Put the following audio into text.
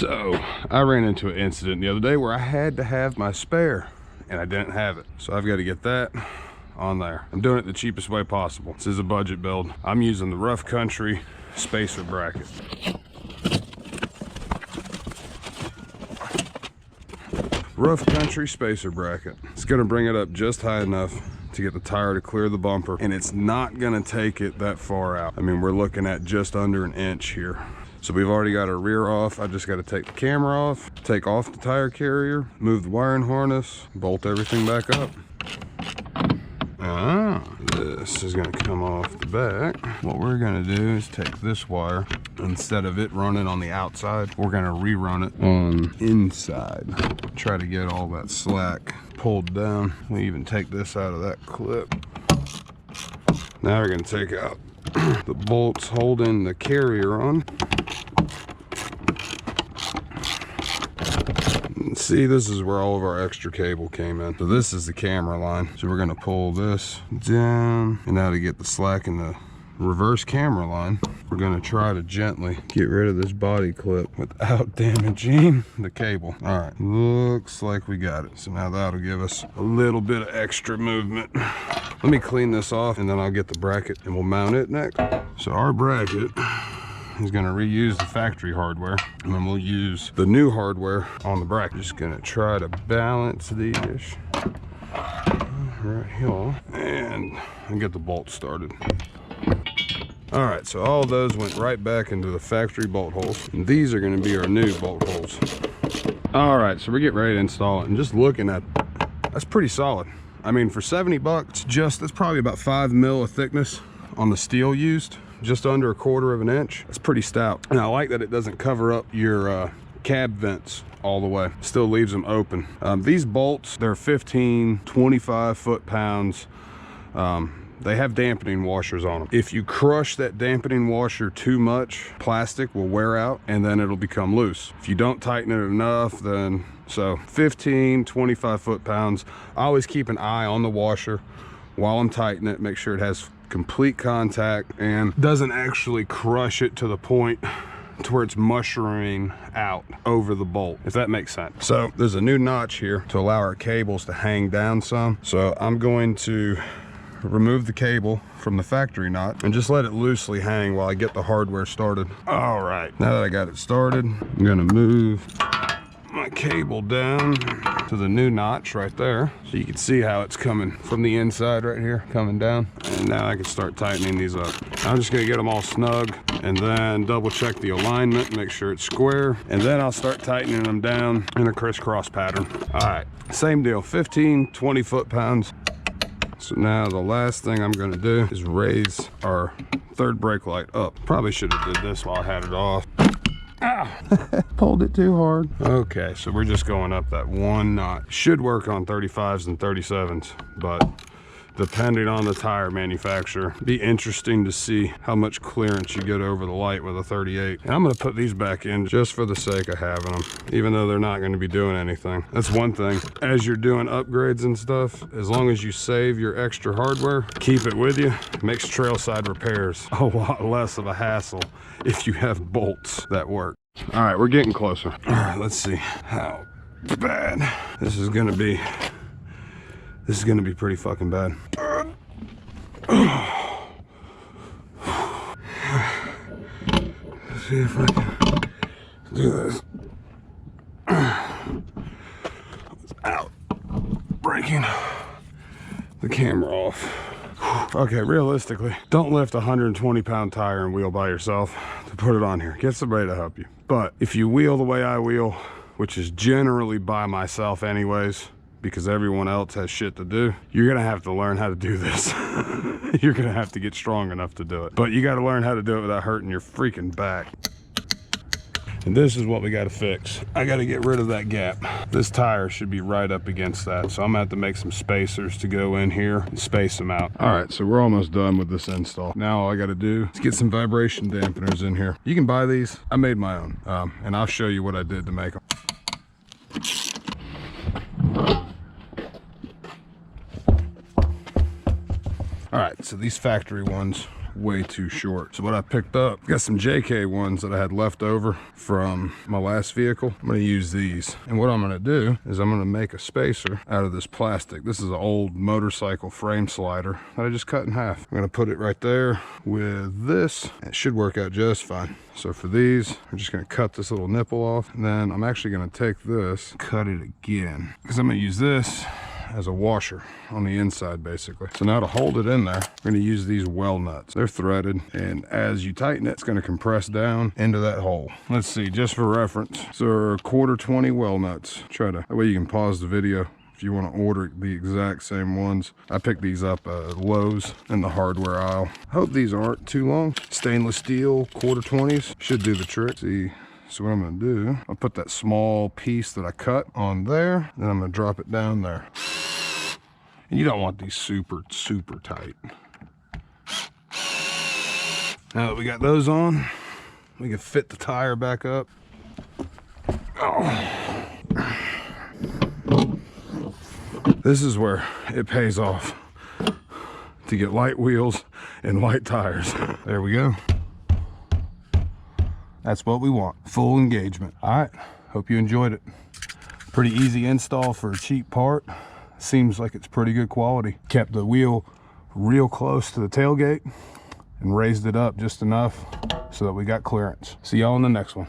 So I ran into an incident the other day where I had to have my spare and I didn't have it. So I've got to get that on there. I'm doing it the cheapest way possible. This is a budget build. I'm using the Rough Country spacer bracket. Rough Country spacer bracket. It's gonna bring it up just high enough to get the tire to clear the bumper, and it's not gonna take it that far out. I mean, we're looking at just under an inch here. So we've already got our rear off. I just got to take the camera off, take off the tire carrier, move the wiring harness, bolt everything back up. This is going to come off the back. What we're going to do is take this wire, instead of it running on the outside, we're going to rerun it on inside. Try to get all that slack pulled down. We even take this out of that clip. Now we're going to take out the bolts holding the carrier on. See, this is where all of our extra cable came in. So this is the camera line. So we're gonna pull this down. And now to get the slack in the reverse camera line, we're gonna try to gently get rid of this body clip without damaging the cable. All right, looks like we got it. So now that'll give us a little bit of extra movement. Let me clean this off and then I'll get the bracket and we'll mount it next. So our bracket is going to reuse the factory hardware, and then we'll use the new hardware on the bracket. Just going to try to balance these right here and get the bolts started. All right, so all those went right back into the factory bolt holes, and these are going to be our new bolt holes. All right, so we're getting ready to install it, and just looking at that's pretty solid. I mean, for 70 bucks, that's probably about 5 mil of thickness on the steel used. Just under 1/4 of an inch. It's pretty stout. And I like that it doesn't cover up your cab vents all the way. Still leaves them open. These bolts, they're 15, 25 foot-pounds. They have dampening washers on them. If you crush that dampening washer too much, plastic will wear out and then it'll become loose. If you don't tighten it enough, then so 15, 25 foot-pounds. I always keep an eye on the washer while I'm tightening it, make sure it has complete contact and doesn't actually crush it to the point to where it's mushrooming out over the bolt, if that makes sense. So there's a new notch here to allow our cables to hang down some. So I'm going to remove the cable from the factory knot and just let it loosely hang while I get the hardware started. All right, now that I got it started, I'm gonna move my cable down to the new notch right there, so you can see how it's coming from the inside right here, coming down. And now I can start tightening these up. I'm just gonna get them all snug and then double check the alignment, make sure it's square, and then I'll start tightening them down in a crisscross pattern. All right, same deal, 15, 20 foot-pounds. So now the last thing I'm gonna do is raise our third brake light up. Probably should have did this while I had it off. Ow. Pulled it too hard. Okay, so we're just going up that one knot. Should work on 35s and 37s, but depending on the tire manufacturer, be interesting to see how much clearance you get over the light with a 38. And I'm gonna put these back in just for the sake of having them, even though they're not gonna be doing anything. That's one thing. As you're doing upgrades and stuff, as long as you save your extra hardware, keep it with you, makes trailside repairs a lot less of a hassle if you have bolts that work. All right, we're getting closer. All right, let's see how bad this is gonna be. This is gonna be pretty fucking bad. Let's see if I can do this without breaking the camera off. Okay, realistically, don't lift a 120-pound tire and wheel by yourself to put it on here. Get somebody to help you. But if you wheel the way I wheel, which is generally by myself anyways, because everyone else has shit to do, you're gonna have to learn how to do this. You're gonna have to get strong enough to do it. But you gotta learn how to do it without hurting your freaking back. And this is what we gotta fix. I gotta get rid of that gap. This tire should be right up against that. So I'm gonna have to make some spacers to go in here and space them out. All right, so we're almost done with this install. Now all I gotta do is get some vibration dampeners in here. You can buy these. I made my own, and I'll show you what I did to make them. All right, so these factory ones way too short. So what I picked up, got some JK ones that I had left over from my last vehicle. I'm gonna use these. And what I'm gonna do is I'm gonna make a spacer out of this plastic. This is an old motorcycle frame slider that I just cut in half. I'm gonna put it right there with this. It should work out just fine. So for these, I'm just gonna cut this little nipple off. And then I'm actually gonna take this, cut it again, because I'm gonna use this as a washer on the inside basically. So now to hold it in there, we're gonna use these well nuts. They're threaded, and as you tighten it, it's gonna compress down into that hole. Let's see, just for reference, so 1/4 20 well nuts. That way you can pause the video if you want to order the exact same ones. I picked these up at Lowe's in the hardware aisle. I hope these aren't too long. Stainless steel 1/4 20s should do the trick. See. So what I'm gonna do, I'll put that small piece that I cut on there, then I'm gonna drop it down there. And you don't want these super, super tight. Now that we got those on, we can fit the tire back up. Oh. This is where it pays off to get light wheels and light tires. There we go. That's what we want, full engagement. All right, hope you enjoyed it. Pretty easy install for a cheap part. Seems like it's pretty good quality. Kept the wheel real close to the tailgate and raised it up just enough so that we got clearance. See y'all in the next one.